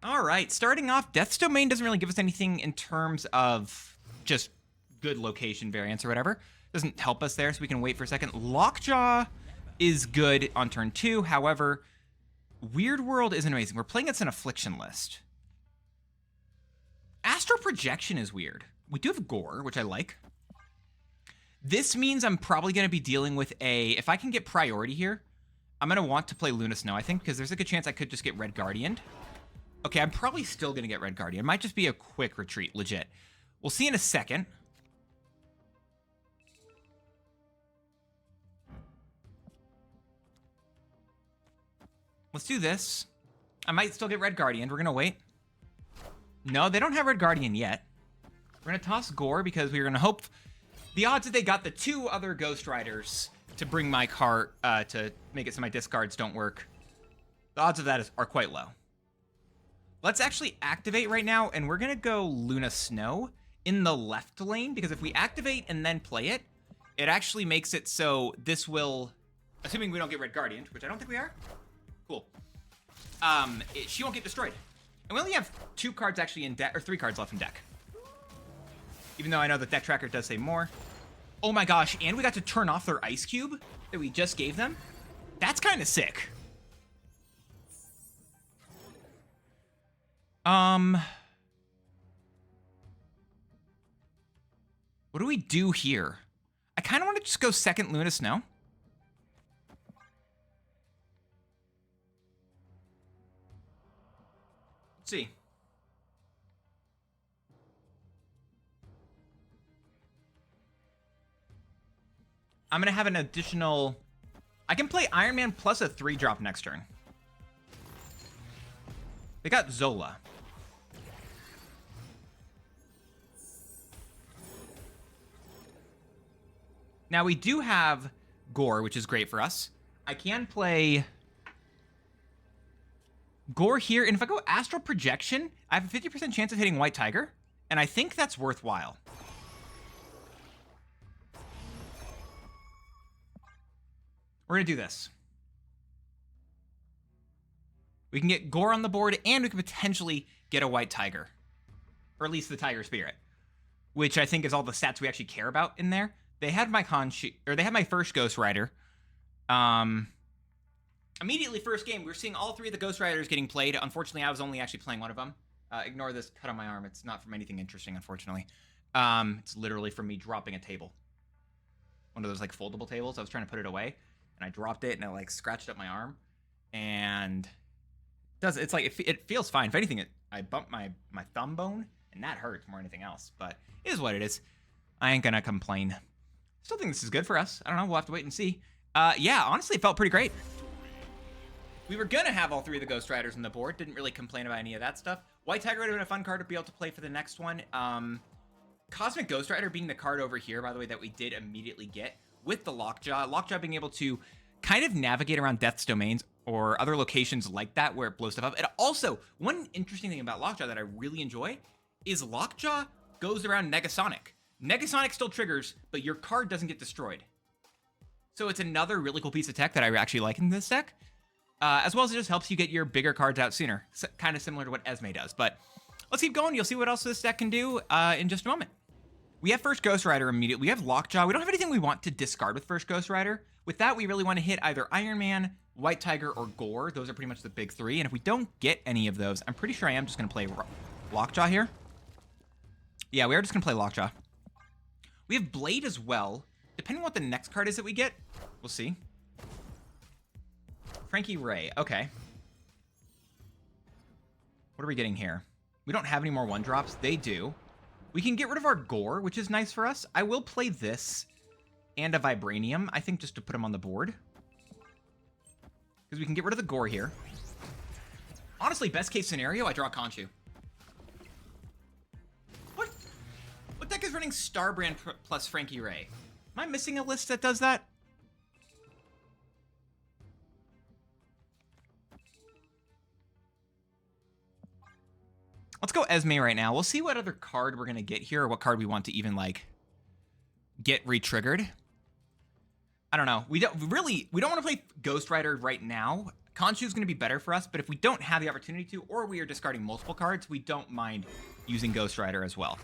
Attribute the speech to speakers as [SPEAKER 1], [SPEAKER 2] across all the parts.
[SPEAKER 1] All right, starting off, Death's Domain doesn't really give us anything in terms of just good location variance or whatever. Doesn't help us there, so we can wait for a second. Lockjaw is good on turn 2. However, Weird World isn't amazing. We're playing against an Affliction list. Astral Projection is weird. We do have Gore, which I like. This means I'm probably going to be dealing with a... If I can get priority here, I'm going to want to play Luna Snow, I think, because there's a good chance I could just get Red Guardianed. Okay, I'm probably still going to get Red Guardian. It might just be a quick retreat, legit. We'll see in a second. Let's do this. I might still get Red Guardian. We're going to wait. No, they don't have Red Guardian yet. We're going to toss Gore because we're going to hope... The odds that they got the 2 other Ghost Riders to bring my cart, to make it so my discards don't work, the odds of that are quite low. Let's actually activate right now, and we're going to go Luna Snow in the left lane, because if we activate and then play it, it actually makes it so this will, assuming we don't get Red Guardian, which I don't think we are. Cool. She won't get destroyed. And we only have 2 cards actually in deck, or 3 cards left in deck. Even though I know the deck tracker does say more. Oh my gosh, and we got to turn off their Ice Cube that we just gave them. That's kind of sick. What do we do here? I kind of want to just go second Luna Snow. Let's see. I'm going to have an additional... I can play Iron Man plus a 3-drop next turn. They got Zola. Now, we do have Gore, which is great for us. I can play Gore here, and if I go Astral Projection, I have a 50% chance of hitting White Tiger, and I think that's worthwhile. We're going to do this. We can get Gore on the board, and we can potentially get a White Tiger. Or at least the Tiger Spirit. Which I think is all the stats we actually care about in there. They had my they had my first Ghost Rider. Immediately first game, we were seeing all 3 of the Ghost Riders getting played. Unfortunately, I was only actually playing one of them. Ignore this cut on my arm. It's not from anything interesting, unfortunately. It's literally from me dropping a table. One of those like foldable tables. I was trying to put it away, and I dropped it, and it like scratched up my arm. And it's like it feels fine. If anything, I bumped my thumb bone, and that hurts more than anything else. But it is what it is. I ain't gonna complain. Still think this is good for us. I don't know. We'll have to wait and see. Yeah, honestly, it felt pretty great. We were gonna have all 3 of the Ghost Riders on the board. Didn't really complain about any of that stuff. White Tiger would have been a fun card to be able to play for the next one. Cosmic Ghost Rider being the card over here, by the way, that we did immediately get with the Lockjaw. Lockjaw being able to kind of navigate around Death's Domains or other locations like that where it blows stuff up. And also, one interesting thing about Lockjaw that I really enjoy is Lockjaw goes around Negasonic. Negasonic still triggers, but your card doesn't get destroyed. So it's another really cool piece of tech that I actually like in this deck. As well as it just helps you get your bigger cards out sooner. Kind of similar to what Esme does. But let's keep going. You'll see what else this deck can do in just a moment. We have first Ghost Rider immediately. We have Lockjaw. We don't have anything we want to discard with first Ghost Rider. With that, we really want to hit either Iron Man, White Tiger, or Gore. Those are pretty much the big 3. And if we don't get any of those, I'm pretty sure I am just going to play Lockjaw here. Yeah, we are just going to play Lockjaw. We have Blade as well. Depending on what the next card is that we get, we'll see. Frankie Raye. Okay. What are we getting here? We don't have any more 1-drops. They do. We can get rid of our Gore, which is nice for us. I will play this and a Vibranium, I think, just to put them on the board. Because we can get rid of the Gore here. Honestly, best case scenario, I draw Khonshu. What deck is running Starbrand plus Frankie Raye? Am I missing a list that does that? Let's go Esme right now. We'll see what other card we're going to get here, or what card we want to even, like, get re-triggered. I don't know. We don't want to play Ghost Rider right now, Khonshu's going to be better for us, but if we don't have the opportunity to, or we are discarding multiple cards, we don't mind using Ghost Rider as well.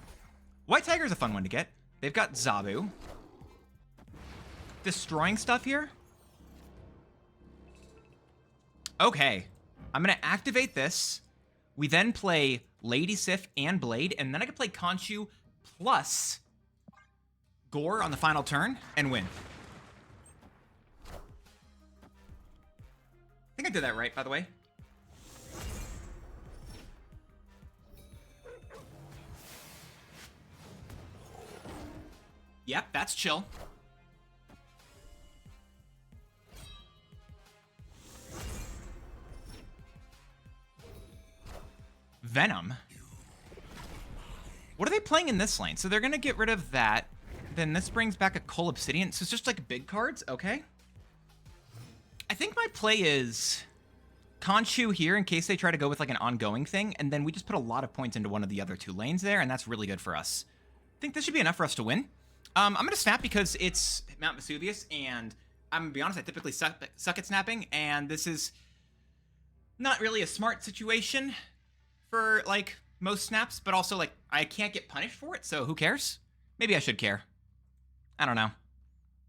[SPEAKER 1] White Tiger is a fun one to get. They've got Zabu. Destroying stuff here? Okay. I'm going to activate this. We then play Lady Sif and Blade, and then I can play Khonshu plus Gore on the final turn and win. I think I did that right, by the way. Yep, that's chill. Venom. What are they playing in this lane? So they're going to get rid of that. Then this brings back a Coal Obsidian. So it's just like big cards? Okay. I think my play is Khonshu here in case they try to go with like an ongoing thing, and then we just put a lot of points into one of the other two lanes there, and that's really good for us. I think this should be enough for us to win. I'm going to snap because it's Mount Vesuvius, and I'm going to be honest, I typically suck at snapping, and this is not really a smart situation for like most snaps, but also like I can't get punished for it, so who cares? Maybe I should care. I don't know.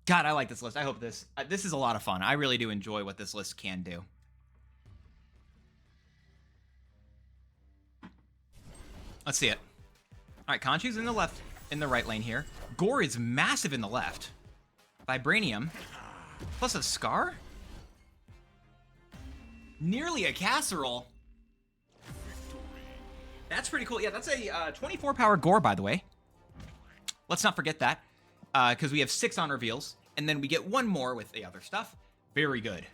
[SPEAKER 1] God, I like this list. I hope this is a lot of fun. I really do enjoy what this list can do. Let's see it. All right, Khonshu's in the right lane here. Gore is massive in the left. Vibranium, plus a Scar? Nearly a casserole. That's pretty cool. Yeah, that's a 24 power Gore, by the way. Let's not forget that. Because we have 6 on reveals, and then we get 1 more with the other stuff. Very good.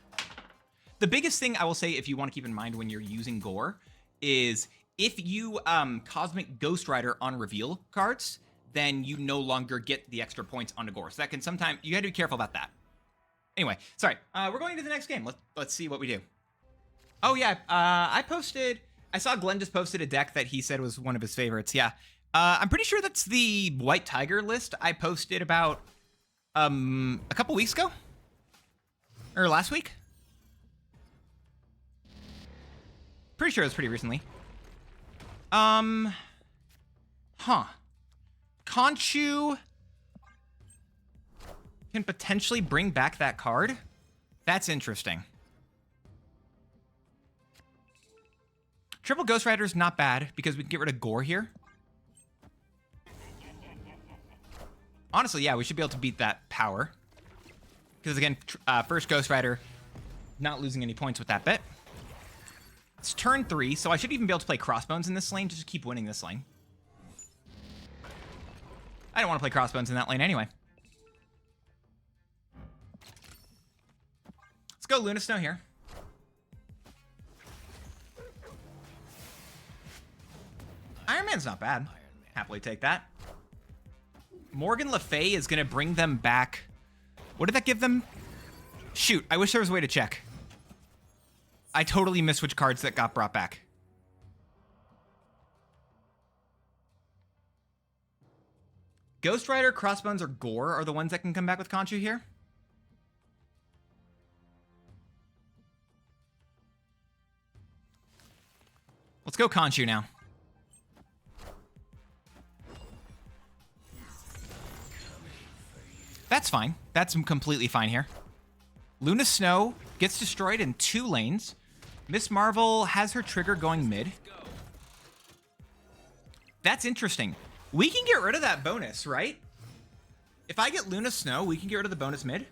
[SPEAKER 1] The biggest thing I will say, if you want to keep in mind when you're using Gore, is if you Cosmic Ghost Rider on reveal cards, then you no longer get the extra points on the Gore. So that can sometimes, you have to be careful about that. Anyway, sorry. We're going to the next game. Let's see what we do. Oh yeah, I saw Glenn just posted a deck that he said was one of his favorites. Yeah. I'm pretty sure that's the White Tiger list I posted about a couple weeks ago? Or last week? Pretty sure it was pretty recently. Khonshu can potentially bring back that card? That's interesting. Triple Ghost Rider is not bad because we can get rid of Gore here. Honestly, yeah, we should be able to beat that power. Because again, first Ghost Rider, not losing any points with that bit. It's turn 3, so I should even be able to play Crossbones in this lane just to keep winning this lane. I don't want to play Crossbones in that lane anyway. Let's go Luna Snow here. Iron Man's not bad. Happily take that. Morgan Le Fay is going to bring them back. What did that give them? Shoot, I wish there was a way to check. I totally missed which cards that got brought back. Ghost Rider, Crossbones, or Gore are the ones that can come back with Khonshu here. Let's go Khonshu now. That's fine. That's completely fine here. Luna Snow gets destroyed in 2 lanes. Miss Marvel has her trigger going mid. That's interesting. We can get rid of that bonus, right? If I get Luna Snow, we can get rid of the bonus mid.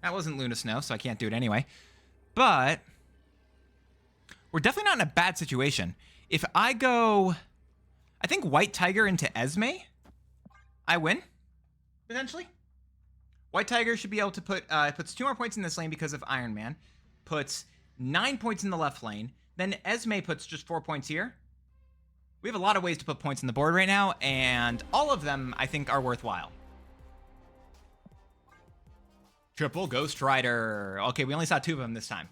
[SPEAKER 1] That wasn't Luna Snow, so I can't do it anyway. But we're definitely not in a bad situation. If I go, I think White Tiger into Esme, I win, potentially. White Tiger should be able to put, puts 2 more points in this lane because of Iron Man, puts 9 points in the left lane, then Esme puts just 4 points here. We have a lot of ways to put points in the board right now, and all of them, I think, are worthwhile. Triple Ghost Rider. Okay, we only saw 2 of them this time.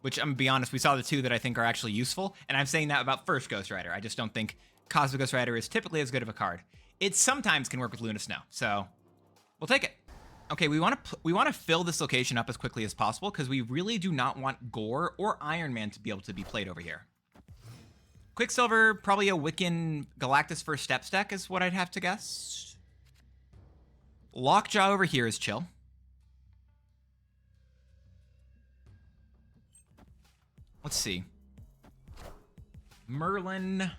[SPEAKER 1] Which, I'm gonna be honest, we saw the 2 that I think are actually useful, and I'm saying that about first Ghost Rider. I just don't think Cosmic Ghost Rider is typically as good of a card. It sometimes can work with Luna Snow, so we'll take it. Okay, we want to fill this location up as quickly as possible because we really do not want Gore or Iron Man to be able to be played over here. Quicksilver, probably a Wiccan Galactus first step stack is what I'd have to guess. Lockjaw over here is chill. Let's see. Merlin.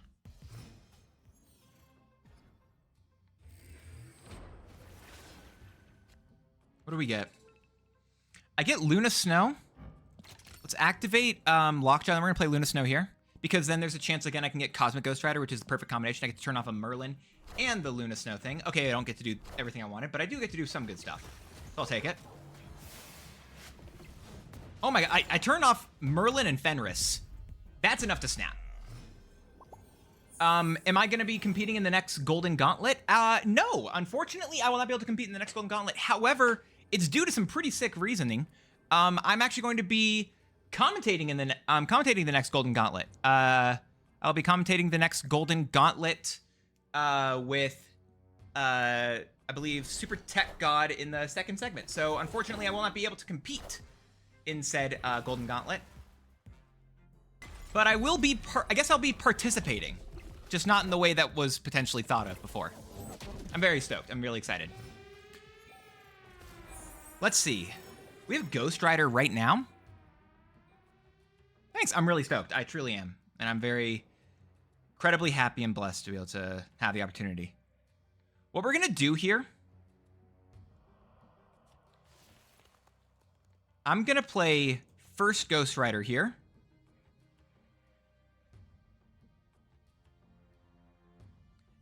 [SPEAKER 1] What do we get? I get Luna Snow. Let's activate Lockjaw, and we're gonna play Luna Snow here. Because then there's a chance, again, I can get Cosmic Ghost Rider, which is the perfect combination. I get to turn off a Merlin and the Luna Snow thing. Okay, I don't get to do everything I wanted, but I do get to do some good stuff. So I'll take it. Oh my god, I turned off Merlin and Fenris. That's enough to snap. Am I going to be competing in the next Golden Gauntlet? No. Unfortunately, I will not be able to compete in the next Golden Gauntlet. However, it's due to some pretty sick reasoning. I'm actually going to be commentating in the next Golden Gauntlet. I'll be commentating the next Golden Gauntlet with I believe Super Tech God in the second segment. So unfortunately, I will not be able to compete in said Golden Gauntlet. But I will be I guess I'll be participating, just not in the way that was potentially thought of before. I'm very stoked. I'm really excited. Let's see. We have Ghost Rider right now. Thanks. I'm really stoked. I truly am. And I'm very incredibly happy and blessed to be able to have the opportunity. What we're going to do here, I'm going to play first Ghost Rider here.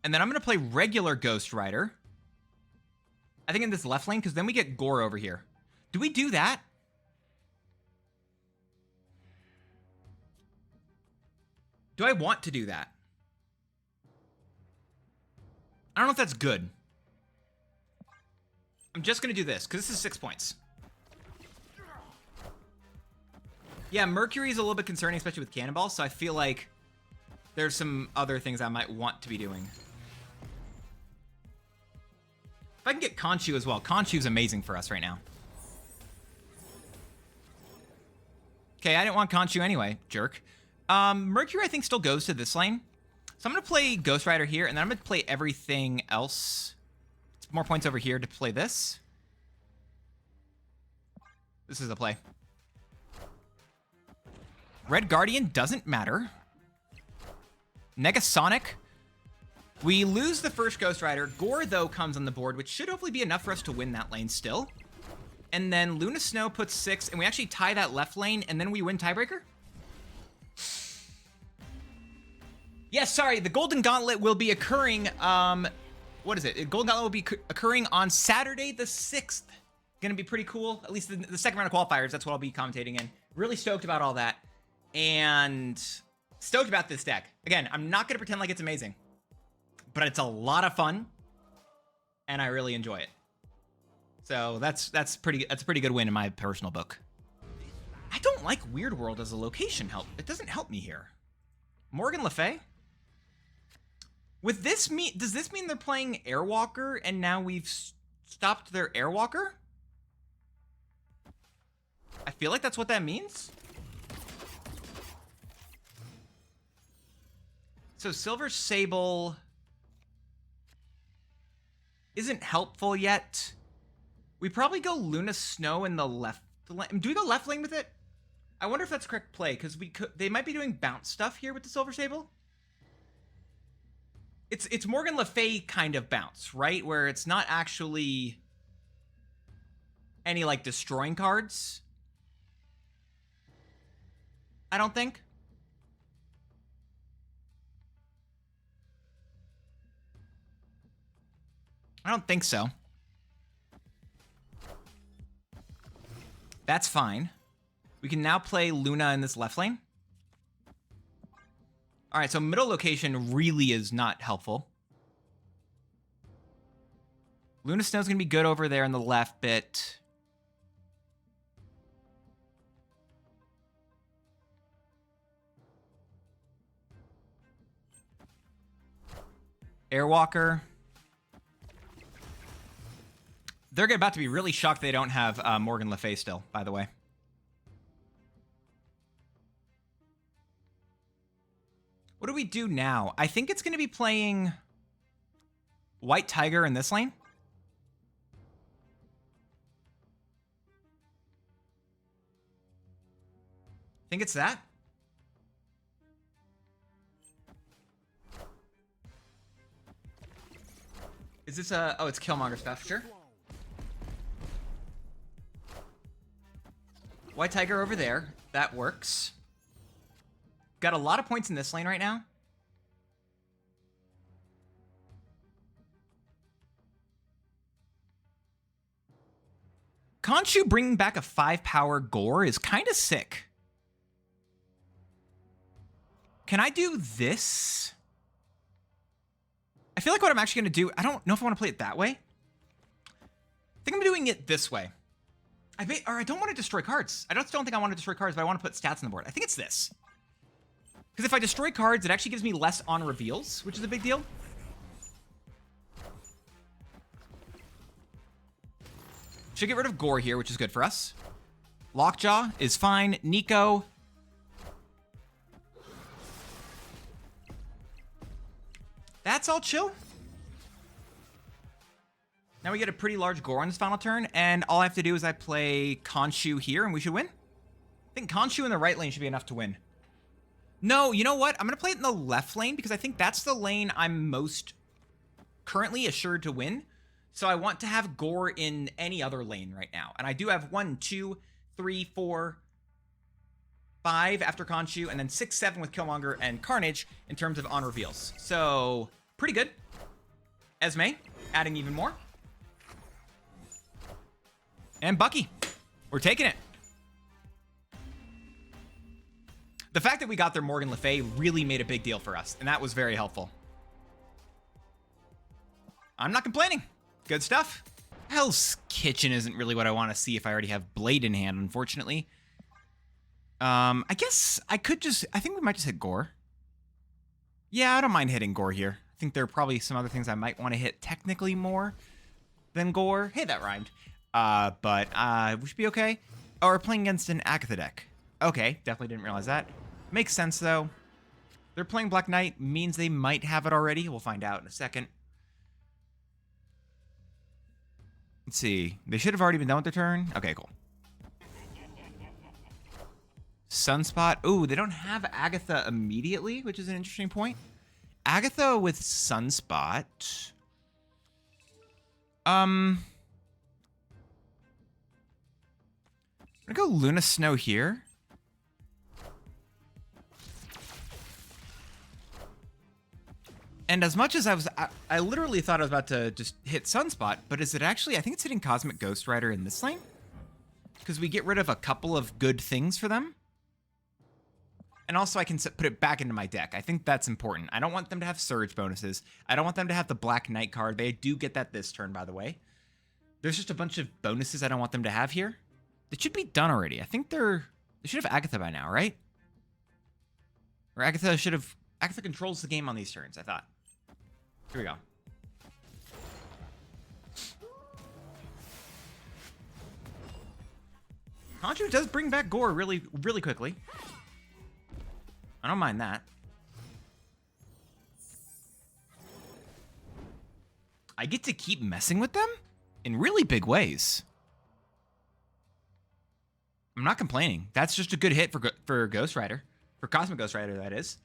[SPEAKER 1] And then I'm going to play regular Ghost Rider. I think in this left lane, because then we get Gore over here. Do we do that? Do I want to do that? I don't know if that's good. I'm just going to do this, because this is 6 points. Yeah, Mercury is a little bit concerning, especially with Cannonball, so I feel like there's some other things I might want to be doing. If I can get Khonshu as well. Khonshu's amazing for us right now. Okay, I didn't want Khonshu anyway, jerk. Mercury, I think, still goes to this lane. So I'm going to play Ghost Rider here, and then I'm going to play everything else. It's more points over here to play this. This is the play. Red Guardian doesn't matter. Negasonic. We lose the first Ghost Rider. Gore, though, comes on the board, which should hopefully be enough for us to win that lane still. And then Luna Snow puts 6, and we actually tie that left lane, and then we win tiebreaker? Yes, sorry, the Golden Gauntlet will be occurring, what is it? Golden Gauntlet will be occurring on Saturday the 6th. Gonna be pretty cool. At least the second round of qualifiers, that's what I'll be commentating in. Really stoked about all that. And stoked about this deck. Again, I'm not gonna pretend like it's amazing, but it's a lot of fun, and I really enjoy it. So that's a pretty good win in my personal book. I don't like Weird World as a location help. It doesn't help me here. Morgan Le Fay? With this does this mean they're playing Airwalker and now we've stopped their Airwalker? I feel like that's what that means. So Silver Sable isn't helpful yet. We probably go Luna Snow in the left lane. Do we go left lane with it? I wonder if that's correct play, because they might be doing bounce stuff here with the Silver Sable. It's Morgan Le Fay kind of bounce, right? Where it's not actually any like destroying cards. I don't think. I don't think so. That's fine. We can now play Luna in this left lane. All right, so middle location really is not helpful. Luna Snow's going to be good over there in the left bit. Airwalker. They're about to be really shocked they don't have Morgan Le Fay still, by the way. What do we do now? I think it's going to be playing White Tiger in this lane. I think it's that. Is this a... Oh, it's Killmonger stuff. Sure. White Tiger over there. That works. Got a lot of points in this lane right now. Khonshu bringing back a 5-power gore is kind of sick. Can I do this? I feel like what I'm actually going to do, I don't know if I want to play it that way. I think I'm doing it this way. I don't want to destroy cards. I don't think I want to destroy cards, but I want to put stats on the board. I think it's this. Because if I destroy cards, it actually gives me less on reveals, which is a big deal. Should get rid of Gore here, which is good for us. Lockjaw is fine. Nico. That's all chill. Now we get a pretty large Gore on this final turn, and all I have to do is I play Khonshu here, and we should win. I think Khonshu in the right lane should be enough to win. No, you know what? I'm going to play it in the left lane because I think that's the lane I'm most currently assured to win. So I want to have Gore in any other lane right now. And I do have 1, 2, 3, 4, 5 after Khonshu, and then 6, 7 with Killmonger and Carnage in terms of on reveals. So pretty good. Esme, adding even more. And Bucky, we're taking it. The fact that we got their Morgan Le Fay really made a big deal for us, and that was very helpful. I'm not complaining. Good stuff. Hell's Kitchen isn't really what I want to see if I already have Blade in hand, unfortunately. I guess I could just... I think we might just hit Gore. Yeah, I don't mind hitting Gore here. I think there are probably some other things I might want to hit technically more than Gore. Hey, that rhymed. But we should be okay. Oh, we're playing against an Agatha deck. Okay, definitely didn't realize that. Makes sense, though. They're playing Black Knight, means they might have it already. We'll find out in a second. Let's see. They should have already been done with their turn. Okay, cool. Sunspot. Ooh, they don't have Agatha immediately, which is an interesting point. Agatha with Sunspot. I'm gonna go Luna Snow here. And as much as I literally thought I was about to just hit Sunspot, but is it actually, I think it's hitting Cosmic Ghost Rider in this lane? Because we get rid of a couple of good things for them. And also I can put it back into my deck. I think that's important. I don't want them to have Surge bonuses. I don't want them to have the Black Knight card. They do get that this turn, by the way. There's just a bunch of bonuses I don't want them to have here. They should be done already. I think they should have Agatha by now, right? Or Agatha controls the game on these turns, I thought. Here we go. Khonshu does bring back Gore really, really quickly. I don't mind that. I get to keep messing with them in really big ways. I'm not complaining. That's just a good hit for Ghost Rider. For Cosmic Ghost Rider, that is.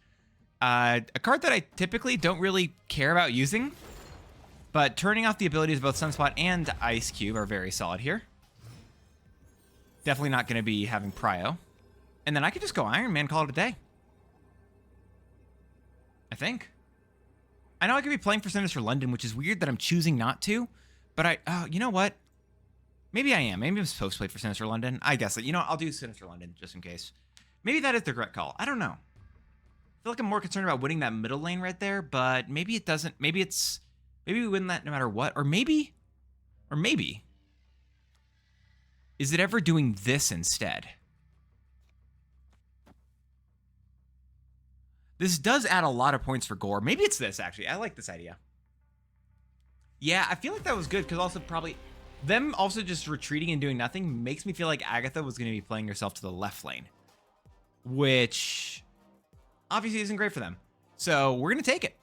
[SPEAKER 1] A card that I typically don't really care about using, but turning off the abilities of both Sunspot and Ice Cube are very solid here. Definitely not going to be having Prio. And then I could just go Iron Man, call it a day. I think. I know I could be playing for Sinister London, which is weird that I'm choosing not to, but you know what? Maybe I am. Maybe I'm supposed to play for Sinister London. I guess, you know, I'll do Sinister London just in case. Maybe that is the correct call. I don't know. I feel like I'm more concerned about winning that middle lane right there, but maybe it doesn't. Maybe we win that no matter what. Or maybe, is it ever doing this instead? This does add a lot of points for Gore. Maybe it's this, actually. I like this idea. Yeah, I feel like that was good, because also probably... Them also just retreating and doing nothing makes me feel like Agatha was going to be playing herself to the left lane, which obviously isn't great for them. So we're going to take it.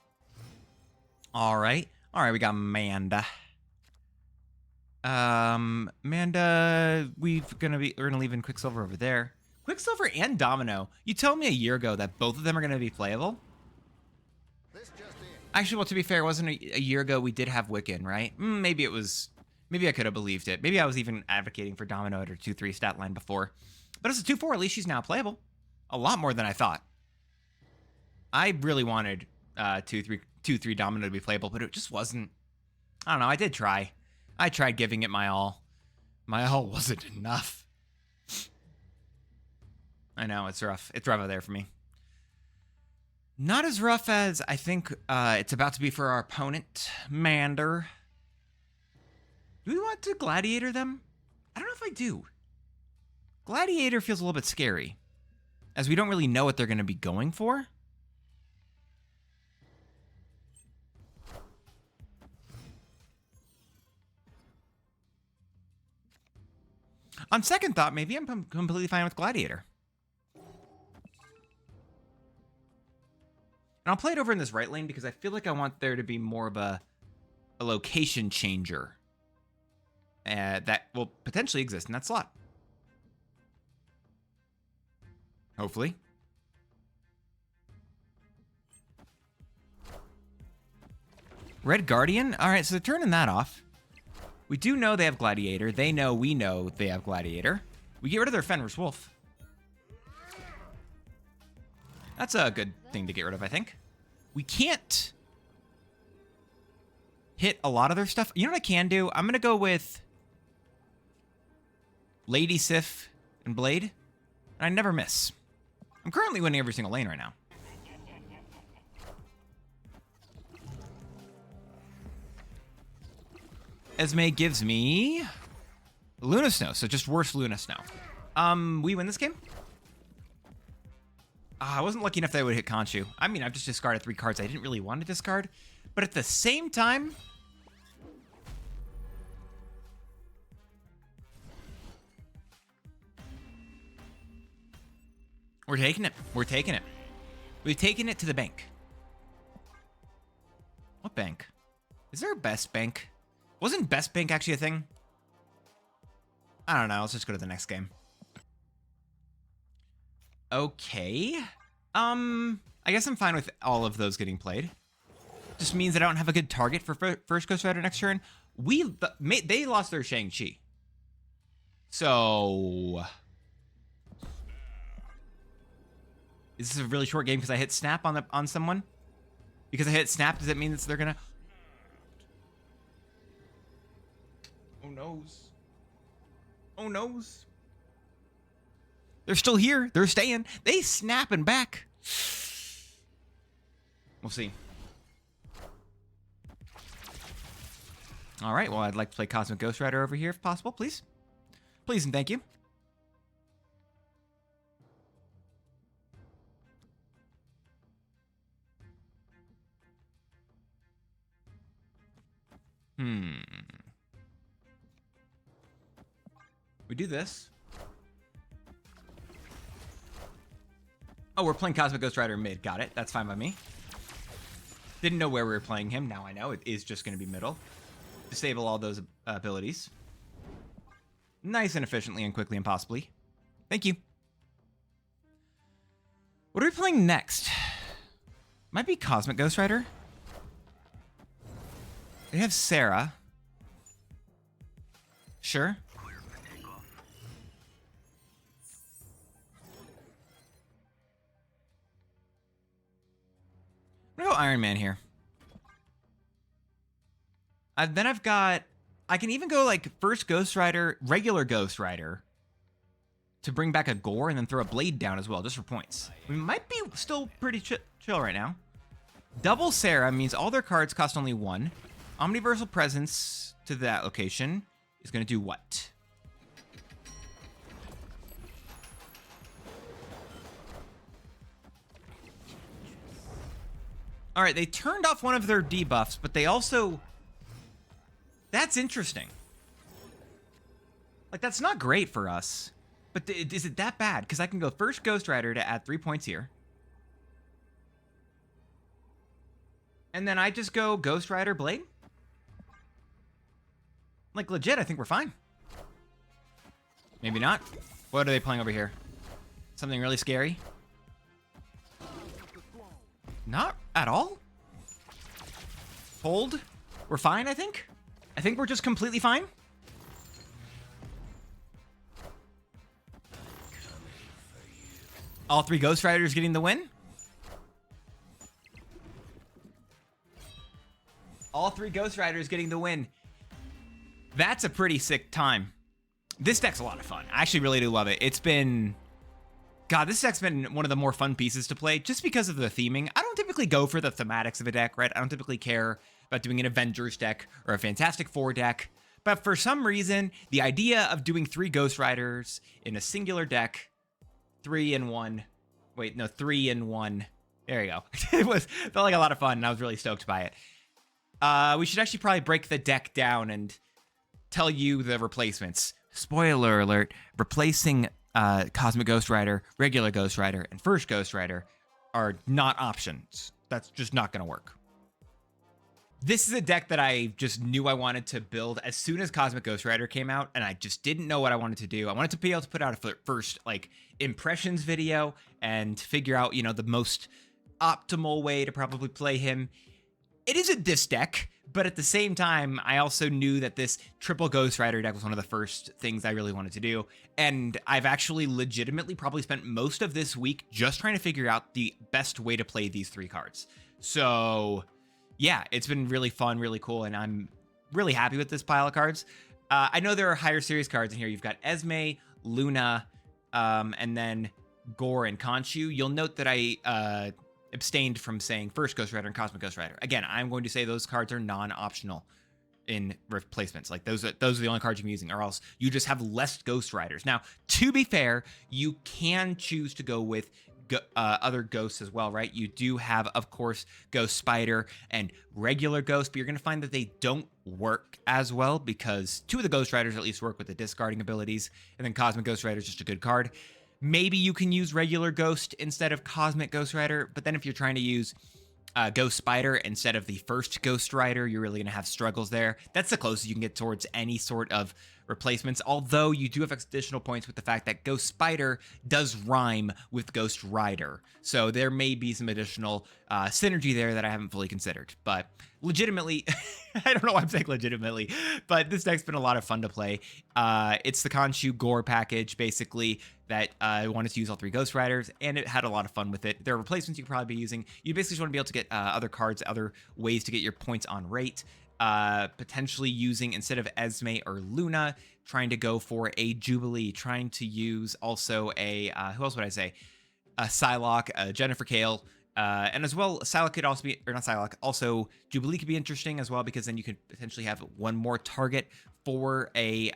[SPEAKER 1] All right. All right, we got Manda. Manda, we're gonna leave in Quicksilver over there. Quicksilver and Domino. You told me a year ago that both of them are gonna be playable. Actually, well, to be fair, wasn't a year ago we did have Wiccan, right? Maybe it was. Maybe I could have believed it. Maybe I was even advocating for Domino at her 2-3 stat line before. But as a 2-4, at least she's now playable. A lot more than I thought. I really wanted 2-3 Domino to be playable, but it just wasn't. I don't know. I did try. I tried giving it my all. My all wasn't enough. I know, it's rough. It's rough out there for me. Not as rough as I think it's about to be for our opponent, Mander. Do we want to Gladiator them? I don't know if I do. Gladiator feels a little bit scary, as we don't really know what they're going to be going for. On second thought, maybe I'm completely fine with Gladiator. And I'll play it over in this right lane because I feel like I want there to be more of a location changer that will potentially exist in that slot. Hopefully. Red Guardian? All right, so they're turning that off. We do know they have Gladiator. They know we know they have Gladiator. We get rid of their Fenris Wolf. That's a good thing to get rid of, I think. We can't hit a lot of their stuff. You know what I can do? I'm going to go with Lady Sif and Blade. And I never miss. I'm currently winning every single lane right now. Esme gives me Luna Snow, so just worse Luna Snow. We win this game? I wasn't lucky enough that I would hit Khonshu. I mean, I've just discarded 3 cards I didn't really want to discard. But at the same time, we're taking it. We're taking it. We've taken it to the bank. What bank? Is there a best bank? Wasn't best bank actually a thing? I don't know. Let's just go to the next game. Okay. I guess I'm fine with all of those getting played. Just means that I don't have a good target for first Ghost Rider next turn. They lost their Shang-Chi. So is this a really short game because I hit snap on someone? Because I hit snap, does that mean that they're gonna? Oh noes. Oh noes. They're still here. They're staying. They snapping back. We'll see. All right. Well, I'd like to play Cosmic Ghost Rider over here if possible, please. Please and thank you. We do this. Oh, we're playing Cosmic Ghost Rider mid. Got it. That's fine by me. Didn't know where we were playing him. Now I know. It is just going to be middle. Disable all those abilities. Nice and efficiently and quickly and possibly. Thank you. What are we playing next? Might be Cosmic Ghost Rider. They have Sarah. Sure. I'm gonna go Iron Man here. Then I've got... I can even go like first Ghost Rider, regular Ghost Rider, to bring back a Gore and then throw a Blade down as well, just for points. We might be still pretty chill right now. Double Sarah means all their cards cost only 1. Omniversal Presence to that location is going to do what? All right, they turned off one of their debuffs, but they also... That's interesting. Like, that's not great for us. But is it that bad? Because I can go first Ghost Rider to add 3 points here. And then I just go Ghost Rider Blade. Like, legit, I think we're fine. Maybe not. What are they playing over here? Something really scary? Not at all. Hold. We're fine, I think. I think we're just completely fine. All 3 Ghost Riders getting the win. All 3 Ghost Riders getting the win. That's a pretty sick time. This deck's a lot of fun. I actually really do love it. It's been... God, this deck's been one of the more fun pieces to play just because of the theming. I don't typically go for the thematics of a deck, right? I don't typically care about doing an Avengers deck or a Fantastic Four deck. But for some reason, the idea of doing 3 Ghost Riders in a singular deck, 3 in 1. Wait, no, 3 in 1. There you go. Felt like a lot of fun, and I was really stoked by it. We should actually probably break the deck down and tell you the replacements. Spoiler alert, replacing Cosmic Ghost Rider, regular Ghost Rider, and first Ghost Rider are not options. That's just not going to work. This is a deck that I just knew I wanted to build as soon as Cosmic Ghost Rider came out, and I just didn't know what I wanted to do. I wanted to be able to put out a first, like, impressions video and figure out, you know, the most optimal way to probably play him. It isn't this deck, but at the same time, I also knew that this triple Ghost Rider deck was one of the first things I really wanted to do. And I've actually legitimately probably spent most of this week just trying to figure out the best way to play these 3 cards. So yeah, it's been really fun, really cool, and I'm really happy with this pile of cards. I know there are higher series cards in here. You've got Esme, Luna, and then Gore and Khonshu. You'll note that I abstained from saying first Ghost Rider and Cosmic Ghost Rider. Again, I'm going to say those cards are non-optional in replacements. Like, those are the only cards you're using, or else you just have less Ghost Riders. Now, to be fair, you can choose to go with other ghosts as well, right? You do have, of course, Ghost Spider and regular Ghost, but you're going to find that they don't work as well because 2 of the Ghost Riders at least work with the discarding abilities, and then Cosmic Ghost Rider is just a good card. Maybe you can use regular Ghost instead of Cosmic Ghost Rider, but then if you're trying to use Ghost Spider instead of the first Ghost Rider, you're really going to have struggles there. That's the closest you can get towards any sort of replacements, although you do have additional points with the fact that Ghost Spider does rhyme with Ghost Rider. So there may be some additional synergy there that I haven't fully considered. But legitimately, I don't know why I'm saying legitimately, but this deck's been a lot of fun to play. It's the Khonshu Gore package, basically, that I wanted to use all 3 Ghost Riders, and it had a lot of fun with it. There are replacements you could probably be using. You basically just want to be able to get other cards, other ways to get your points on rate. Potentially using, instead of Esme or Luna, trying to go for a Jubilee, trying to use also a, who else would I say? A Psylocke, Jennifer Kale, and as well, Psylocke could also be, or not Psylocke, also Jubilee could be interesting as well, because then you could potentially have one more target for a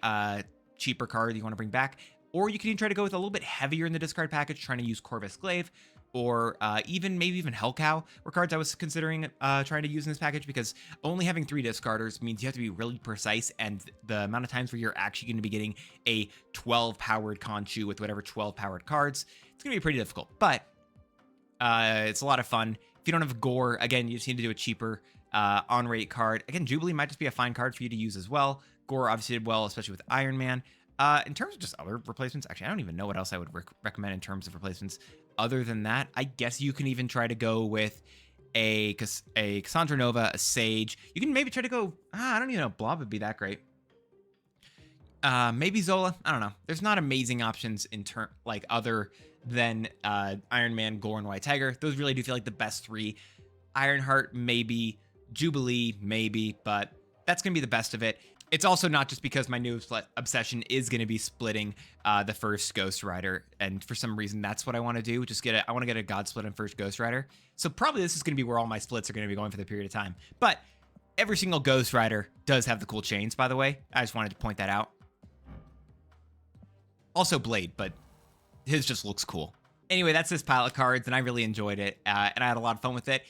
[SPEAKER 1] cheaper card you want to bring back. Or you can even try to go with a little bit heavier in the discard package, trying to use Corvus Glaive, or maybe even Hellcow were cards I was considering trying to use in this package, because only having 3 discarders means you have to be really precise, and the amount of times where you're actually going to be getting a 12-powered Khonshu with whatever 12-powered cards, it's going to be pretty difficult. But it's a lot of fun. If you don't have Gore, again, you just need to do a cheaper on-rate card. Again, Jubilee might just be a fine card for you to use as well. Gore obviously did well, especially with Iron Man. In terms of just other replacements, actually, I don't even know what else I would recommend in terms of replacements. Other than that, I guess you can even try to go with a Cassandra Nova, a Sage. You can maybe try to go, I don't even know, Blob would be that great. Maybe Zola, I don't know. There's not amazing options in like other than Iron Man, Gore, and White Tiger. Those really do feel like the best 3. Ironheart, maybe. Jubilee, maybe, but that's going to be the best of it. It's also not just because my new obsession is going to be splitting the first Ghost Rider, and for some reason that's what I want to do. I want to get a God split on first Ghost Rider. So probably this is going to be where all my splits are going to be going for the period of time. But every single Ghost Rider does have the cool chains, by the way. I just wanted to point that out. Also Blade, but his just looks cool. Anyway, that's this pile of cards, and I really enjoyed it, and I had a lot of fun with it.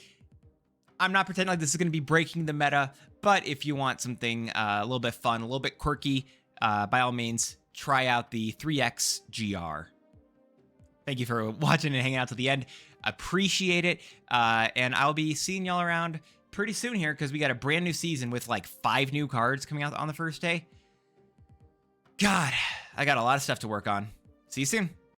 [SPEAKER 1] I'm not pretending like this is going to be breaking the meta, but if you want something a little bit fun, a little bit quirky, by all means, try out the 3X GR. Thank you for watching and hanging out to the end. Appreciate it. And I'll be seeing y'all around pretty soon here because we got a brand new season with like 5 new cards coming out on the first day. God, I got a lot of stuff to work on. See you soon.